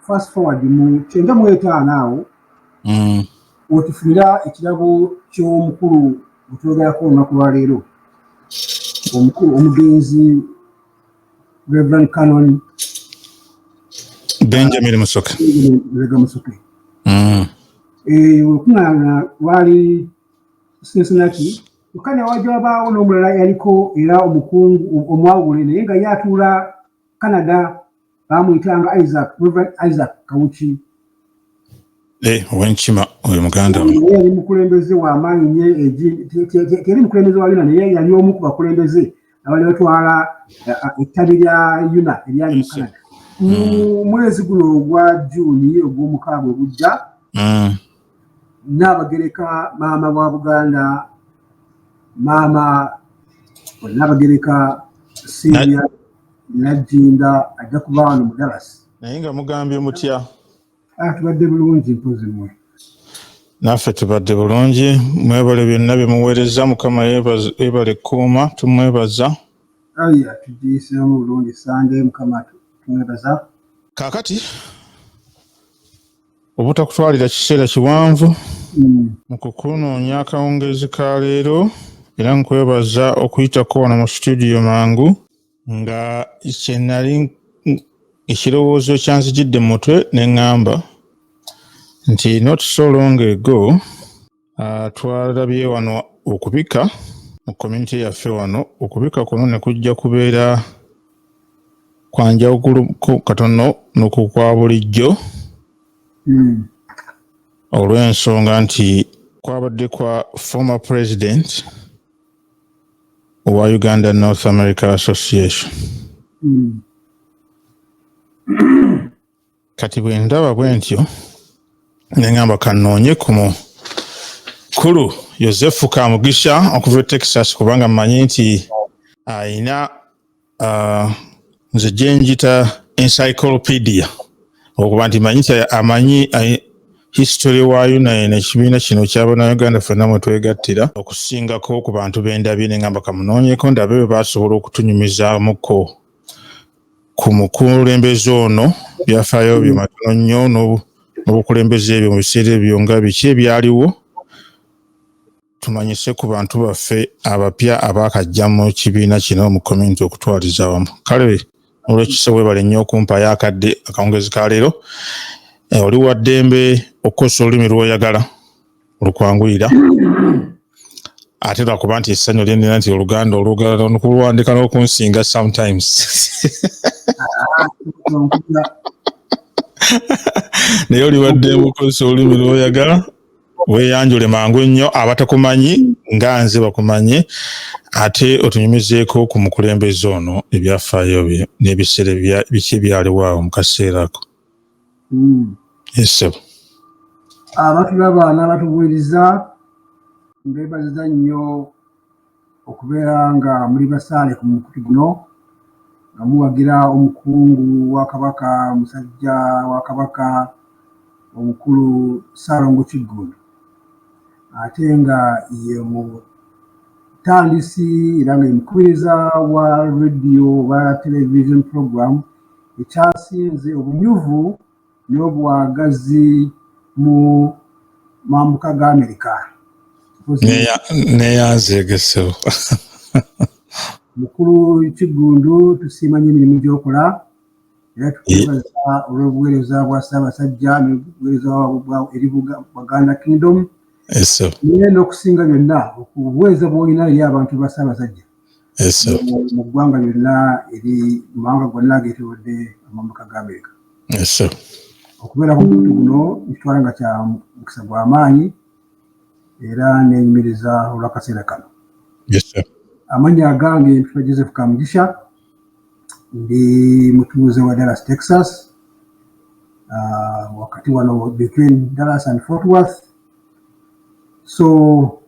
fast forward mu 1995 otufunira ekirabo ky'omukulu gutwogerako olunaku lwa leero omukulu omugenzi Reverend Canon Benjamin Musoke. Musoke. Okungana wali Cincinnati ukane wajwabaawo n'omulala yaliko era omukungu omwawule naye nga yatuula Canada bamuyitanga Reverend Isaac Kawuki. Owenkima oyo muganda yali mukulembeze w'amaanyi nnyo teri mukulembeze wa UNAA naye yali omu ku bakulembeze abali batwala ettabi lya UNAA eryali mu Canada. Mu mwezi guno ogwa Juuni ogw'omukaaga ogujja Nnaabagereka maama wa Buganda maama Nnaabagereka Sylvia Najjinda ajja kuba wano mu Dallas. Naye nga mugambye mutya? Tubadde bulungi mpozi mmwe. Naffe tubadde bulungi, mwebale byonna bye muweereza, Mukama yeebale kuuma, tumwebaza. Tugiyiseemu bulungi Sande, Mukama tumwebaza. Kaakati obutakutwalira kiseera kiwanvu mu kukunoonya akawungeezi ka leero era nkwebaza okuyitako wano mu studio mangu nga kyenali ekirowoozo kyanzijidde mu mutwe ne ŋŋamba nti not so long ago twalabye wano okubika mu community yaffe wano okubika kuno ne kujja kubeera kwa njawulo katono n'okukwa bulijjo olw'ensonga nti kwabadde kwa former president owa Uganda North America Association. Kati bwe ndaba bwe ntyo ne ŋŋamba kannoonye ku mukulu Yozefu Kamugisha okuva e Texas kubanga mmanyi nti ayina nze gye njita encyclopedia okuba nti amanyi history wa UNAA n'ekibiina kino ky'Abannayuganda ffenna mwe twegattira okusingako ku bantu b'endabye ne ŋŋamba kamunoonyeko ndabe bwe baasobola okutunyumizaamuko ku mukulembeze ono byafaayo byo matono nnyo n'obukulembeze ebyo mu biseera ebyo nga biki ebyaliwo tumanyise ku bantu baffe abapya abaakajja mu kibiina kino mu community okutwaliza awamu. Kale olw'ekisa weebale nnyo okumpayo akadde akawungezi ka leero. Oli wa ddembe okukozesa olulimi lw'oyagala olukwanguyira ate lwakuba nti essanyu lyendina nti Oluganda olugala n'okulwandika n'okunsinga sometimes. Naye oli wa ddembe okukozesa olulimi lw'oyagala weeyanjule mangu nnyo abatakumanyi nga nze bakumanye ate otunyumizeeko ku mukulembeze ono ebyafaayo bye n'ebiseera biki ebyaliwo awo mu kaseera ako. Yes, abatulaba n'abatubuuliriza mbeebaziza nnyo okubeera nga muli basaale ku mukutu guno nga muwagira omukungu wa Kabaka, musajja wa Kabaka omukulu Ssaalongo Kiggundu ate nga ye mutandisi era nga ye mukubiriza wa radio oba television program ekyasinze obunyuvu n'obwagazi mu mambuka ga Amerika. Neyanzeegesewo. Mukulu Kiggundu tusiimanye emirimu gy'okola era tukwebaza olw'obuweereza bwa Ssaabasajja n'obuweereza eri Buganda Kingdom. Naye n'okusinga byonna obuweereza bw'olina eri abantu ba Ssaabasajja mu ggwanga lyonna eri mu mawanga gonna ageetoolodde amambuka ga Amerika. Okubeera ku mukutu guno nkitwala nga kya mukisa gw'amaanyi era nenyumiriza olw'akaseera kano. Amannya agange mpitwa Yozefu Kamugisha, ndi mutuuze wa Dallas, Texas, wakati wano between Dallas and Fort Worth. So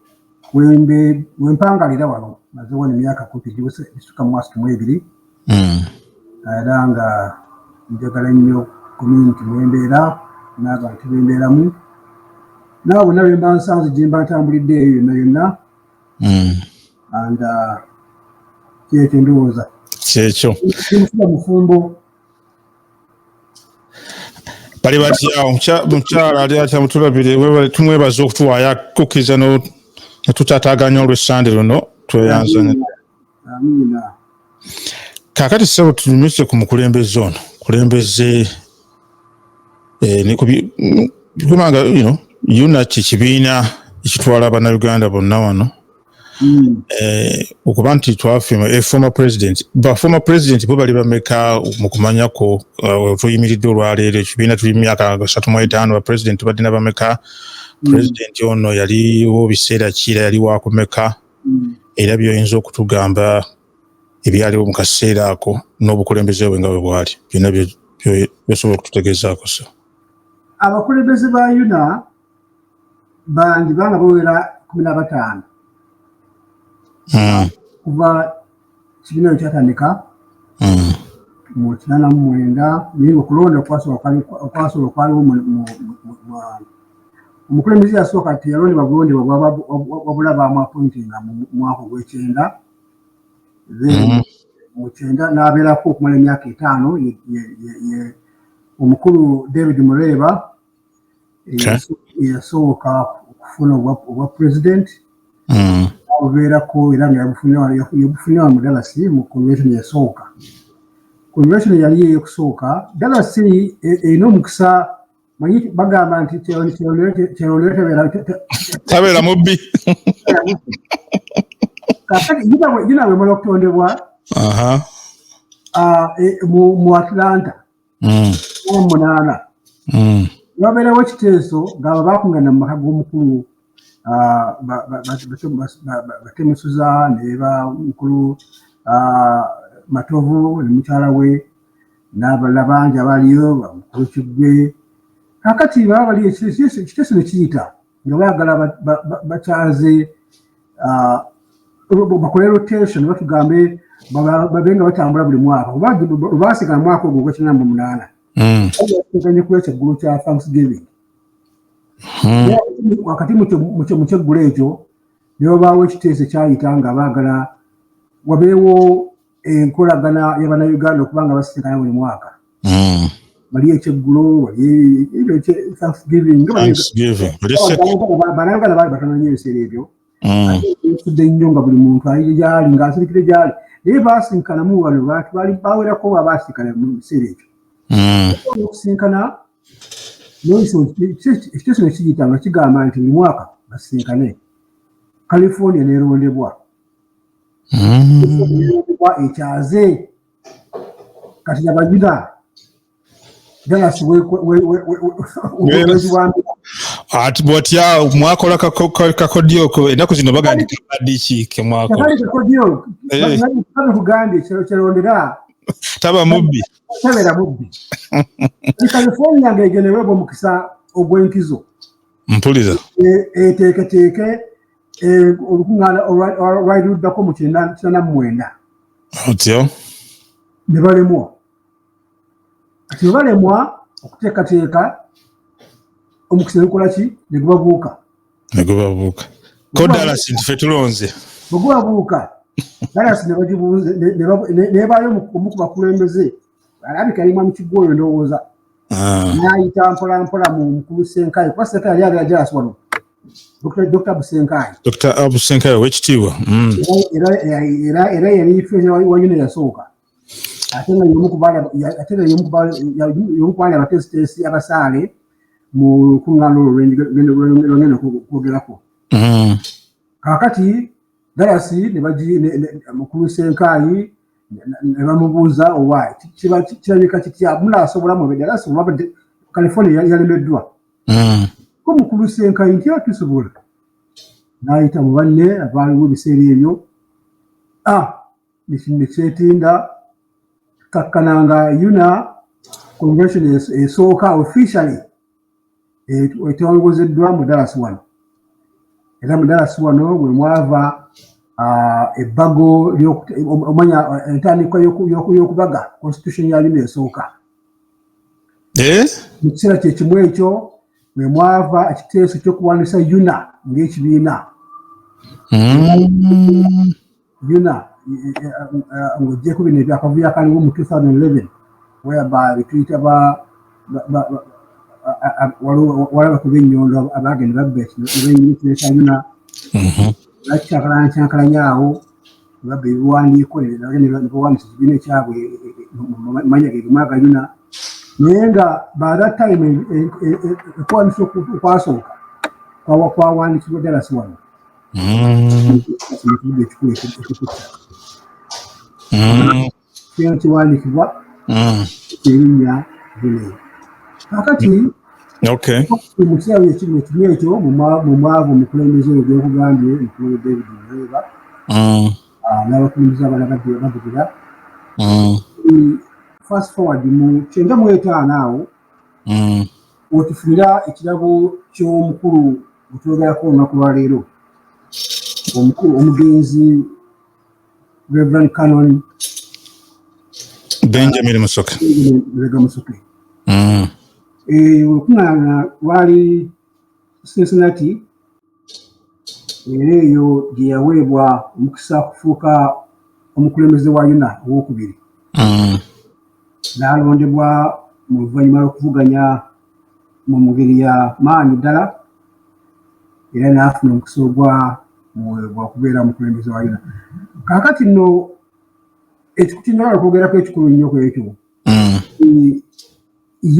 wempangalira wano maze wano emyaka kumpi gisuka mu mwaka 2 era nga njagala nnyo community mwembeera n'abantu bembeeramu naawe bonna bemba nsanze gye mba ntambulidde eyo yonna yonna and kyekyo ndowooza kyekyo kimufuba mufumbo bali batya omukyala ali atya mutulabire tumwebaza okutuwaayo kukkiriza netutaataaganya olw'essande luno tweyanzanya. Kaakati ssebo tunyumise ku mukulembeze ono kulembeze kubanga UNAA kibiina ekitwala bannayuganda bonna wano okuba nti twafirma former president bo bali bameka mu kumanyako tuyimiridde olwaleero ekibiina tuli myaka 35 bapresident badina bameka president ono yaliwo biseera kira yali wakumeka era byoyinza okutugamba ebyaliwo mu kaseera ako n'obukulembeze bwe nga bwe bwali byonna byosobola okututegeezaako. So abakulembeze ba UNAA bandi banga bawera 15 kuva kibiina kyatandika mu 89 naye okulonda okwasobola okwaliwo omukulembeze yasooka teyalondebwa bulondebwa wabula bamwapointinga mu mwaka ogw'ekyenda mu kyenda n'abeerako okumala emyaka 5 omukulu David Mureba yasooka okufuna obwa president obeerako era nga yabufunira mu Dallas mu convention yasooka. Convention yali eyokusooka Dallas erina omukisa manyi bagamba nti tabeera mubbi kakati gina bwemala okutondebwa mu Atlanta mu 8 babeerawo ekiteeso ng'abo baakungana mu maka g'omukulu batemusuza ne bamukulu Matovu ne mukyala we n'abalala bangi abaliyo bamukulu Kiggwe. Kakati baba bali ekiteeso ne kiyita nga baagala bakyaze bakole rotation batugambe babe nga batambula buli mwaka basigala mu mwaka ogwo ogw'ekinamba 8 kuba ekyeggulu kya Thanksgiving. Wakati mu kyeggulu ekyo ne babaawo ekiteeso kyayita nga baagala wabeewo enkolagana y'Abannayuganda okuba nga basinkana buli mwaka. Bali ekyeggulo wali Thanksgiving Bannayuganda baali batono nnyo ebiseera ebyo efudde nnyo nga buli muntu ali gyali ng'asirikire gyali naye baasinkanamu wano baali bawerako abaasinkana mu biseera ekyo okusinkana ekiteeso ne kiyita nga kigamba nti buli mwaka basinkane. California neerondebwa ekyaze kati abajida Dallas ati bwatya mwakola kakodyoko ennaku zino bagandika badiki ke mwakola Buganda kyerondera taba mubbi tabeera mubbi. California ng'egenerwebwa omukisa ogw'enkizo mpulira eteeketeeke olukuŋŋaana olwali luddako mu 1999 otyo ne balemwa. Kati bwe balemwa okuteekateeka omukisa gukola ki ne gubabuuka ko Dallas nti ffe tulonze bwe gubabuuka Dallas ne bagibuuza nebaayo omu ku bakulembeze alabika yali mwami Kiggwe oyo ndowooza n'ayita mpola mpola mu mukulu Senkayi kuba Senkayi yali ali Dallas wano Dr. Busenkayi wekitiibwa era yali treasurer wa UNAA yasooka ate nga y'omu ku baali abatesitesi abasaale mu lukuŋŋaana olwo lwengenda okwogerako. Kaakati Dallas mukulu Senkayi ne bamubuuza owaayi kirabika kitya munaasobola mwebe Dallas oba California yalemeddwa ko mukulu Senkayi nti tusobola n'ayita mu banne abaaliwo ebiseera ebyo ne kyetinda kakkananga UNAA convention esooka officially etongozeddwa mu Dallas wano era mu Dallas wano bwe mwava ebbago omanya entandikwa y'okubaga constitution ya UNAA esooka mu kiseera kyekimu ekyo bwe mwava ekiteeso ky'okuwandiisa UNAA ng'ekibiina UNAA ng'oggyeko bino akavuyo akaliwo mu 2011 whereby bituyita walaba kuba ennyondo abagenda babba ekinyina bakyankalaanyaawo babba ebiwandiiko nebawandisa ekibiina ekyabwe manya gegemwaga yuna naye nga by that time okuwandiisa okwasooka kwawandikibwa ddala si wano ekikulu ekyo kiwandikibwa erinnya Lubega. Kakati mu kiseera ekimu ekyo mu mwaka omukulembeze oyo gwekugambye mukulu David Lubega n'abakulembeze abalala bavugira fast forward mu 1995 awo wetufunira ekirabo ky'omukulu gutwogerako olunaku lwaleero omugenzi Reverend Canon Benjamin Musoke olukuŋŋaana lwali Cincinnati era eyo gye yaweebwa omukisa kufuuka omukulembeze wa UNAA owokubiri n'alondebwa mu luvannyuma lw'okuvuganya mu ngeri ya maanyi ddala era n'afuna omukisa ogwamuweebwa okubeera omukulembeze wa UNAA. Kaakati nno ekikutinjagala okwogerako ekikulu nnyo kwekyo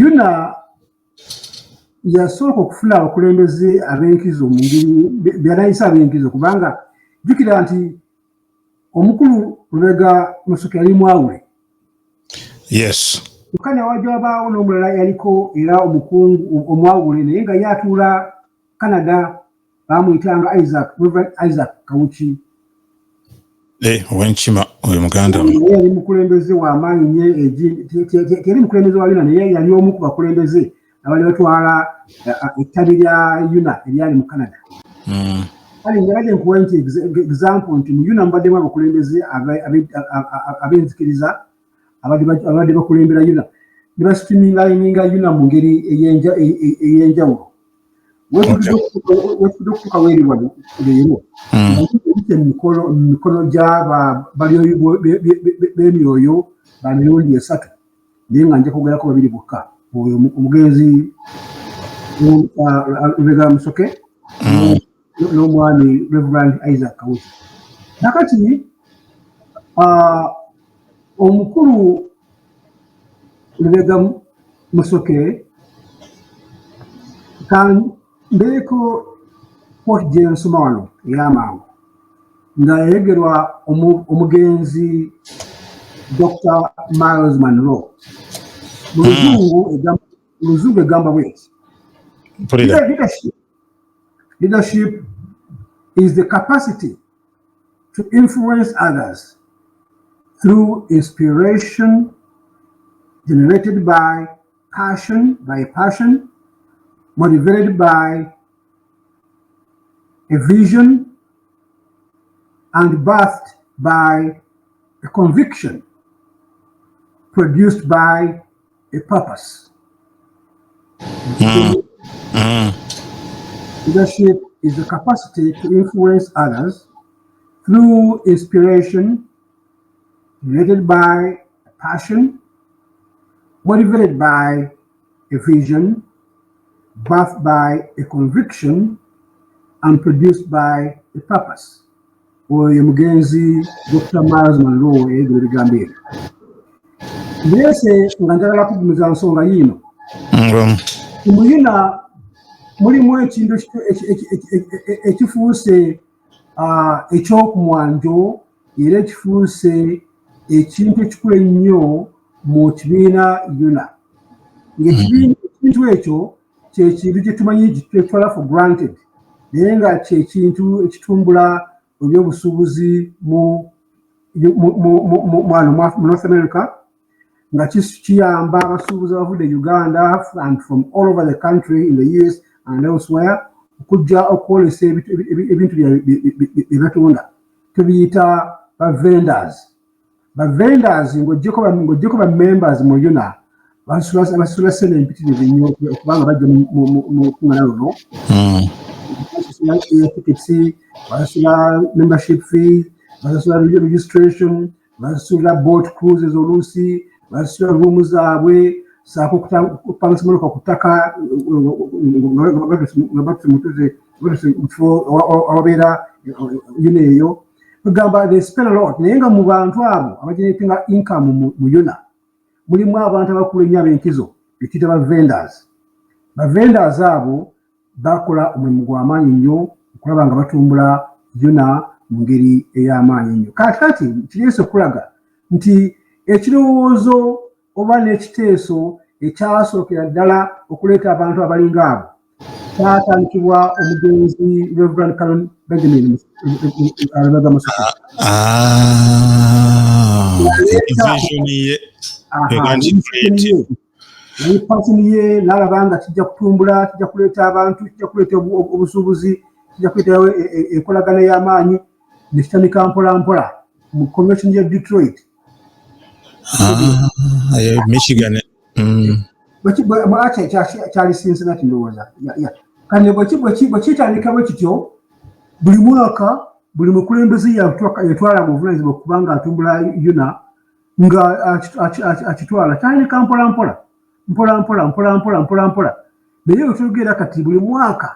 UNAA yasooka okufuna abakulembeze ab'enkizo mu ngeri byanayisa ab'enkizo kubanga jjukira nti omukulu Lubega Musoke yali mwawule. Yes. Kukanya wajwabaawo n'omulala yaliko era omukungu omwawule naye nga yatuula Canada bamuyitanga Isaac Kawuki. Wenkima oyo muganda we. Yali mukulembeze w'amaanyi nnyo teri mukulembeze wa UNAA naye yali omu ku bakulembeze abali batwala ettabi lya UNAA eryali mu Canada. Kale njagala nkuwe nti example nti mu UNAA mubaddemu abakulembeze ab'enzikiriza abadde bakulembera UNAA ne basitimiinga UNAA mu ngeri ey'enjawulo. Wekitudde okutuuka w'eri wano leero mu mikono gy'abalyoyi b'emyoyo ba mirundi 3 naye nga nja kwogerako babiri bokka oyo omugenzi Lubega Musoke n'omwami Reverend Isaac Kawuki. Nakati omukulu Lubega Musoke mbeeko poti gye nsoma wano ey'amangu nga yayogerwa omugenzi Dr. Miles Monroe mu luzungu egamba bweti leadership is the capacity to influence others through inspiration generated by passion, motivated by a vision, and birthed by a conviction, produced by a purpose. Leadership is the capacity to influence others through inspiration, generated by a passion, motivated by a vision, birthed by a conviction, and produced by a purpose. Oyo mugenzi Dr. Miles Monroe egero ligambye. Mbese nga njagala kugumiza nsonga yino. Mu UNAA mulimu ekintu ekifuuse ekyokumwanjo era ekifuuse ekintu ekikulu ennyo mu kibiina UNAA. Ng'ekintu ekyo kyekintu kye tumanyi twetwala for granted naye nga kyekintu ekitumbula ebyobusuubuzi mu North America nga kiyamba abasuubuzi abavudde Uganda and from all over the country in the US and elsewhere okujja okwolesa ebintu bye batunda tubiyita bavendors ng'oggyeko ba-members mu UNAA basula ssente empitirivu ennyo okubanga bajja mu kuŋŋaana luno basasula tickets, basasula membership fees, basasula registration, basasula boat cruises oluusi, basasula roomu zaabwe, saako kupangisa motoka ku ttaka nga batumutuze mu kifo awabeera UNAA eyo. Tugamba they spend a lot. Naye nga mu bantu abo abageneratinga income mu UNAA mulimu abantu abakulu ennyo ab'enkizo betuyita ba vendors. Ba vendors abo bakola omulimu gw'amaanyi nnyo okulaba nga batumbula UNAA mu ngeri ey'amaanyi nnyo. Kati kireese okulaga nti ekirowoozo oba n'ekiteeso ekyasookera ddala okuleeta abantu abalinga abo kyatandikibwa omugenzi Reverend Canon Benjamin Lubega Musoke. Pasini ye n'alaba nga kijja kutumbula, kijja kuleeta abantu, kijja kuleeta obusuubuzi, kijja kuleeta enkolagana y'amaanyi, ne kitandika mpola mu convention ya Detroit. Michigan. Kyali Cincinnati ndowooza. Kane bwe kitandika bwe kityo, buli mwaka buli mukulembeze yatwala obuvunaanyizibwa okubanga atumbula UNAA nga akitwala kyandika mpola. Naye otulugera kati buli mwaka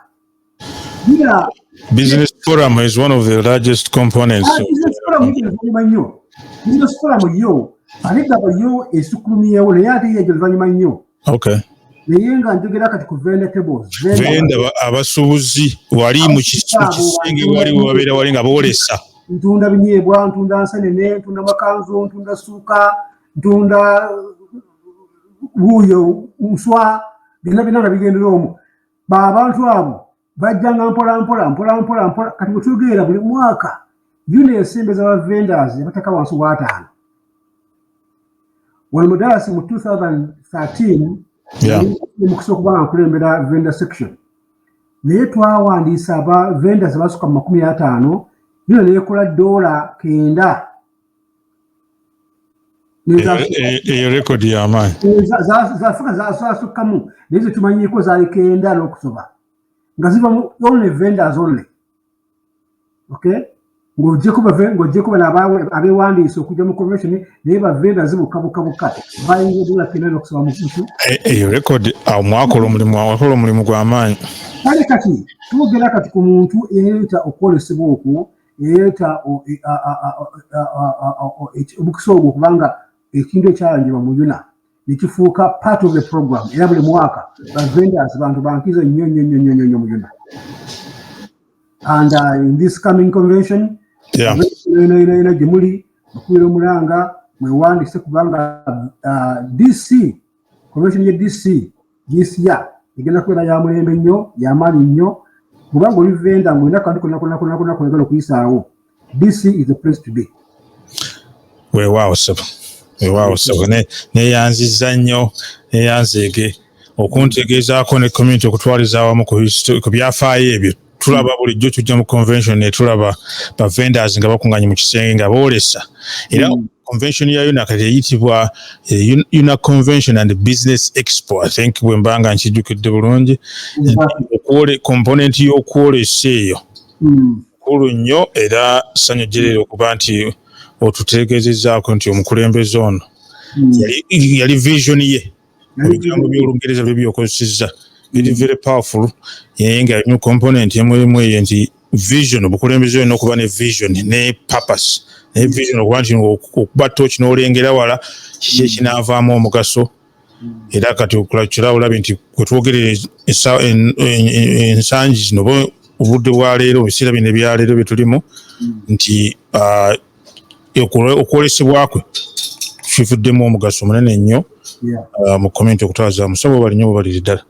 Business forum is one of the largest components. Business forum yo aligaba yo esukulumiyewo naye ate yejo luvannyuma nnyo. Okay. Naye nga njogera kati ku venda tables. Venda abasuubuzi wali mu kisenge wali wabeera wali nga boolesa. Ntunda binyeebwa, ntunda nsenene, ntunda makanzu, ntunda suuka, ntunda buuyo, nswa, byonna nga bigendera omwo. Abantu abo bajjanga mpola. Kati bwe tutegeera buli mwaka UNAA esembeza ba vendors abataka wansi wa 5. Wano mu Dallas mu 2013 mukisa okuba nga nkulembera vendor section. Naye twawandiisa aba vendors abasukka mu 50. UNAA neekola $9. Eyo rekodi y'amaanyi. Z'Afrika zasukkamu naye ze tumanyiiko zaali 9 n'okusoba. Nga ziva mu only vendors only. Okay? Ng'oggyeko bano abeewandiisa okujja mu convention naye ba vendors buka. Bayingira $9 n'okusoba mu kutu. Eyo rekodi mwakola omulimu gw'amaanyi. Kale kati twogera kati ku muntu eyeeta okwolesebwa okwo eyeeta omukisa ogwo kubanga ekintu ekyalanjibwa mu UNAA nekifuuka part of the program era buli mwaka ba vendors bantu bankizo nnyo mu UNAA. And in this coming convention ina gye muli mukubeera omulanga mwewandise kubanga DC convention ye DC this year igenda kubeera ya mulembe nnyo y'amaanyi nnyo kubanga oli venda ng'olina kantu konna kwagala okuyisaawo. DC is the place to be. Weewaawo sebo neyanziza nnyo neyanzeege okuntegeezaako ne community okutwaliza awamu ku byafaayo ebyo. Tulaba bulijjo tujja mu convention ne tulaba ba vendors nga bakuŋŋaanye mu kisenge nga boolesa. Era convention ya UNAA kati eyitibwa UNAA Convention and Business Expo. I think bwe mbanga nkijjukidde bulungi. Component y'okwolesa eyo nkulu nnyo era ssanyu okuba nti otutegeezezzaako nti omukulembeze ono yali vision ye mu bigambo by'Olungereza bye byokozesezza. It is very powerful. Yenga mu component emu eyo nti vision obukulembeze olina okuba ne vision ne purpose. Ne vision okuba nti okuba tochi n'olengera wala kiki ekinaavaamu omugaso. Era kati okulakira olabe nti kwe twogerera ensangi zino obudde bwa leero ebiseera bino ebya leero bye tulimu nti okwolesebwa kwe kivuddemu omugaso munene nnyo mu community okutwaza musobo bali nnyo bali ddala.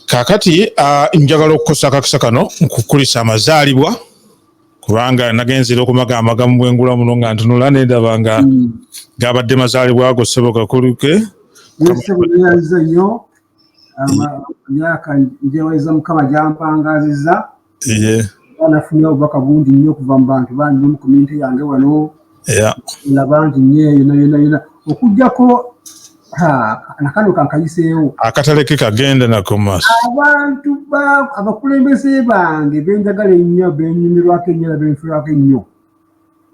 Kaakati njagala okukosa akakisa kano nkukulisa amazaalibwa kubanga nagenzera okumagamaga mu bwengula muno nga ntunula nedaba nga gabadde mazaalibwa ago ssebo gakuluke. Yesebuliranza nnyo myaka njeweza Mukama gyampangaazizza. Nafunye obubaka bungi nnyo okuva mu bantu bangi mu community yange wano. Laba nti nnyo yonna okuggyako nakano kankayiseewo akatale ke kagenda nako maaso. Abantu abakulembeze bange benjagala ennyo benyumirwako ennyo era benfirwako ennyo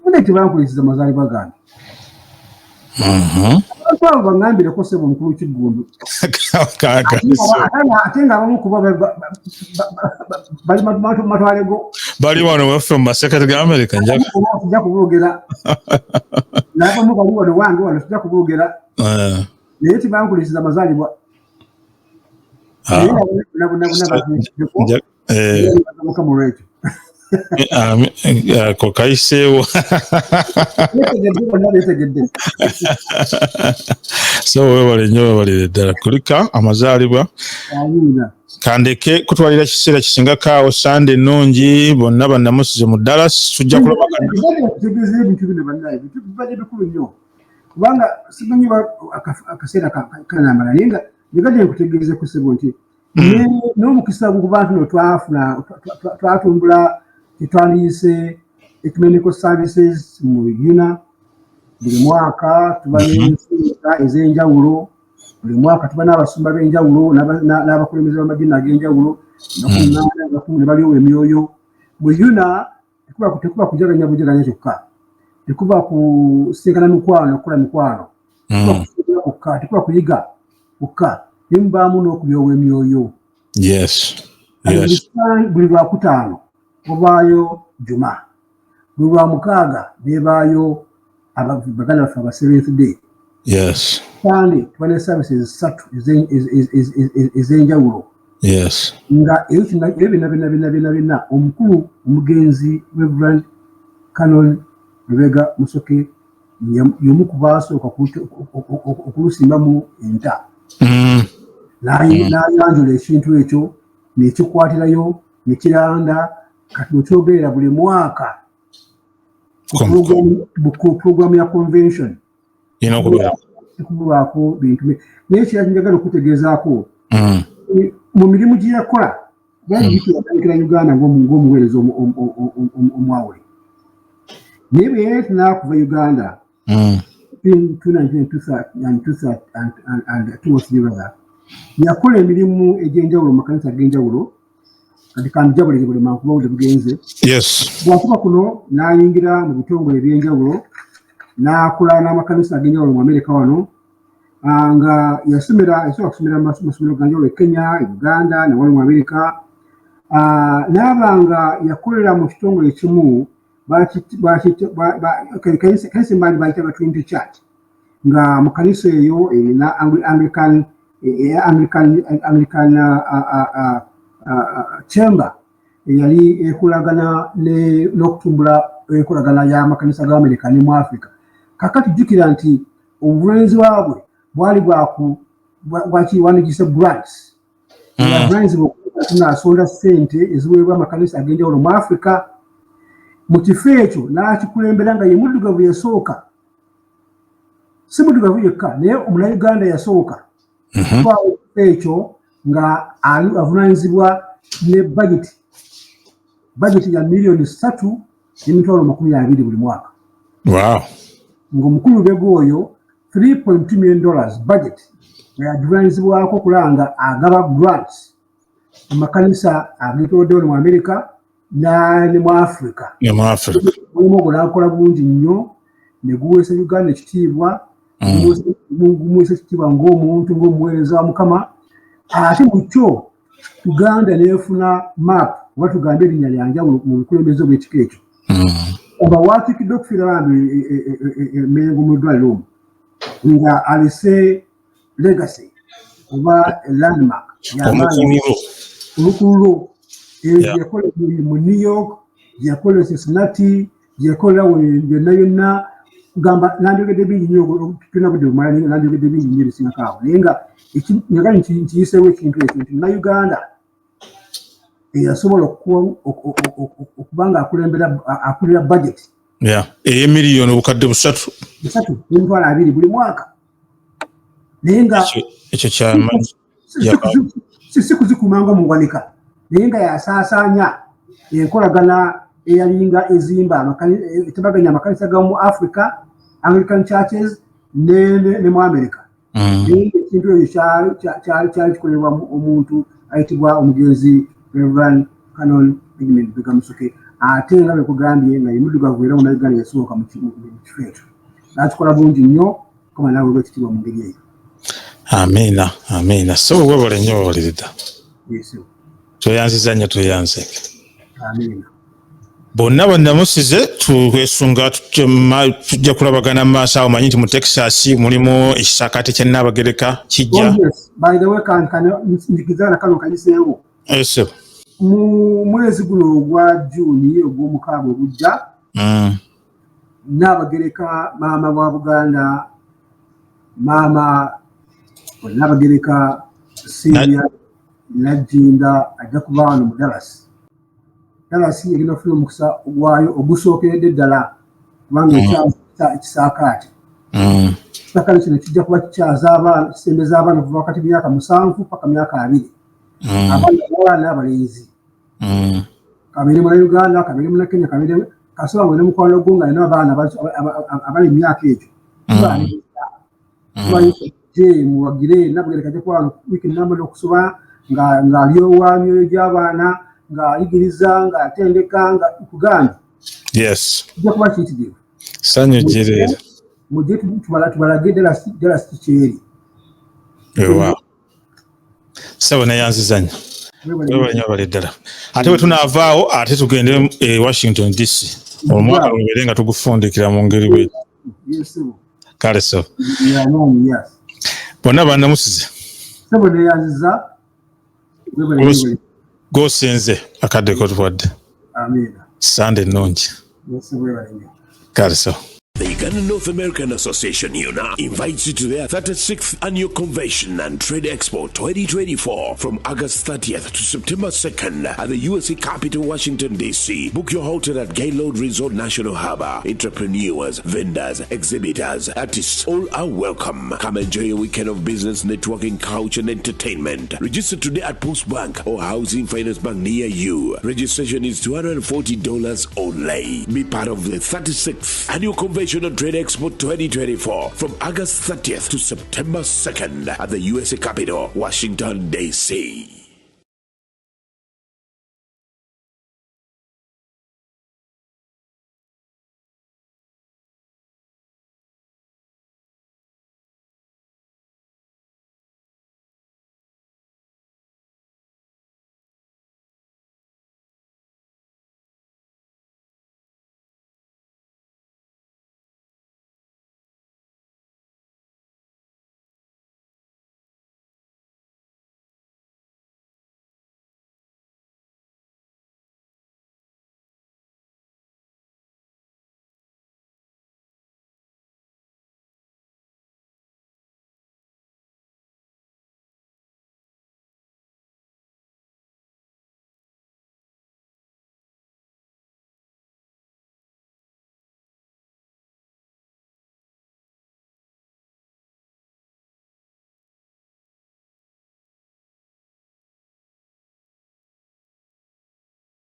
mune tebankulisiza mazaalibwa gange. Abantu Kwa ngambire ko sebo mukuru kigundu. Atenga abamu kuba bali matwalego. Bali wano from Secretary America njaka. Sijja kubogera. N'abamu bali wano wange wano sijja kubogera. Naye tibankulisiza amazaalibwa. Kokaisewo so webale nnyo webalire ddala kulika amazaalibwa kandeke kutwalira kiseera kisingako awo sande ennungi bonna bannamusize mu Dallas tujja kulabagana kubanga simanyi akaseera kanamala naye nga njegadde nkutegeeze ku ssebo nti n'omukisa ku bantu no twatumbula tetwaliise ecumenical services mu UNAA buli mwaka tuba n'ensiika ez'enjawulo buli mwaka tuba n'abasumba b'enjawulo n'abakulembeze b'amadiini ag'enjawulo ne baliowa emyoyo mu UNAA tekuba kujalanya bujalanya kyokka tekuba kusinkana mikwano okukola mikwano tekuba kuyiga kyokka nimubaamu n'okubyowa emyoyo buli lwakutaano wabaayo juma buli lwamukaaga nebaayo baganda baffe aba Seventh Day kandi tuba ne services 3 ez'enjawulo nga ebyo byonna omukulu omugenzi Reverend Canon Lubega Musoke y'omu ku baasooka okulusimbamu enta n'ayanjula ekintu ekyo nekikwatirayo nekiranda kati okyogerera buli mwaka ku programu ya convention tekubulwako bintu naye ekirala njagala okutegeezaako mu mirimu gye yakola yatandikira Uganda ng'omuweereza omwawule naye bwe yayetana kuva Uganda between 2003 and 2003 yakola emirimu egy'enjawulo mu makanisa ag'enjawulo kati kanjabulire buli mangu kuba bugenze bwakuba kuno n'ayingira mu bitongole eby'enjawulo n'akola n'amakanisa ag'enjawulo mu Amerika wano nga yasobola kusomera amasomero ganjawulo e Kenya, e Uganda ne wali mu Amerika n'aba nga yakolera mu kitongole ekimu kanisa embali bayita Trinity Church nga mu kanisa eyo erina Anglican chamber yali ekolagana n'okutumbula enkolagana y'amakanisa g'Amerika ne mu Africa. Kakati jjukira nti obuvunaanyizibwa bwe bwali bwakiwanigisa grants grants tunasonda ssente eziweebwa amakanisa ag'enjawulo mu Africa. Mu kifo ekyo n'akikulembera nga ye muddugavu yasooka, si muddugavu yekka naye Omunnayuganda yasooka twala ekifo ekyo nga avunaanyizibwa ne budget ya miliyoni 3.20 buli mwaka. Ng'omukulu Lubega oyo $3.2 million budget nga yavunaanyizibwako kulanga agaba grants amakanisa ag'etoloddewo mu Amerika ne mu Africa. Mulimu ogwo n'akola bulungi nnyo ne guweesa Uganda ekitiibwa gumuweesa ekitiibwa ng'omuntu ng'omuweereza wa Mukama. Ate mu kyo Uganda n'efuna map oba tugambe erinnya lya njawulo mu bukulembeze bw'ekika ekyo oba waatikiddwa okufiira bambi Mengo mu ddwaliro omwo nga alese legacy oba landmark olukululo gyeyakola mu New York, gyeyakola Cincinnati, gyeyakola yonna yonna gamba nandyogedde bingi nnyo tulina budde bumala naye nandyogedde bingi nnyo ebisingako awo naye nga njagala nkiyiseewo ekintu ekyo nti Munnayuganda eyasobola okuba nga akulira budget ey'emiliyoni obukadde 3.20 buli mwaka naye nga ekyo kyamaanyi si kuzikumanga mu ngwanika naye nga yasaasaanya enkolagana eyalinga ezimba etabaganya amakanisa gamu Africa Anglican churches ne mu America. Ekintu ekyo kyali kikolebwa omuntu ayitibwa omugenzi Reverend Canon Lubega Musoke ate nga bwe kugambye nga ye muddugavu era Munnayuganda yasooka mu kifo ekyo n'akikola bulungi nnyo kama nawe wekitibwa mu ngeri eyo. Amina. So webale nnyo wawuliriza. Yesu. Tweyanziza nnyo tweyanze. Amina. Bonna musize twesunga tujja kulabagana mu maaso awo manyi nti mu Texas mulimu ekisakaate kya Nnaabagereka kijja. By the way, nzikizana kano kanyiseewo. Ese. Mu mwezi guno ogwa Juni ogw'omukaaga ogujja. Nnaabagereka maama wa Buganda, maama Nnaabagereka Senior Najjinda ajja kuba wano mu Dallas. Dallas erina ofuna omukisa ogwayo ogusookeredde ddala kubanga ekisaakaate. Ekisaakaate kino kijja kuba kikyaza abaana, kisembeza abaana kuva wakati myaka 7 paka myaka 2. Abaana bawala n'abalenzi. Kabiri mu Uganda, kabiri mu Kenya, kabiri kasoba mu mukwano gwo nga alina abaana abali mu myaka egyo. Muwagire Nnaabagereka ajja kuba wiiki nnamba okusoba ng'alyowaamyo gy'abaana ng'ayigiriza ng'atendeka nga kuganda. Yes. Kijja kuba kiyitirivu. Sanyu jireera. Mujje tubalage Dallas kikyeri. Wow. Sawa nayanziza nnyo. Wewe nnyo bali ddala. Ate bwe tunaavaawo ate tugende e Washington DC. Omwaka gubeere nga tugufundikira mu ngeri bwe. Yes. Kale so. Yes. Bonna bannamusize. Sawa nayanziza. Gosenze akadde ko tuwadde. Amina. Sande nnungi. Yes, kale so. The Uganda North American Association UNAA invites you to their 36th Annual Convention and Trade Expo 2024 from August 30th to September 2nd at the USA capital, Washington, D.C. Book your hotel at Gaylord Resort National Harbor. Entrepreneurs, vendors, exhibitors, artists, all are welcome. Come enjoy a weekend of business, networking, culture, and entertainment. Register today at Post Bank or Housing Finance Bank near you. Registration is $240 only. Be part of the 36th Annual Convention and Trade Expo 2024 from August 30th to September 2nd at the USA Capitol, Washington, D.C.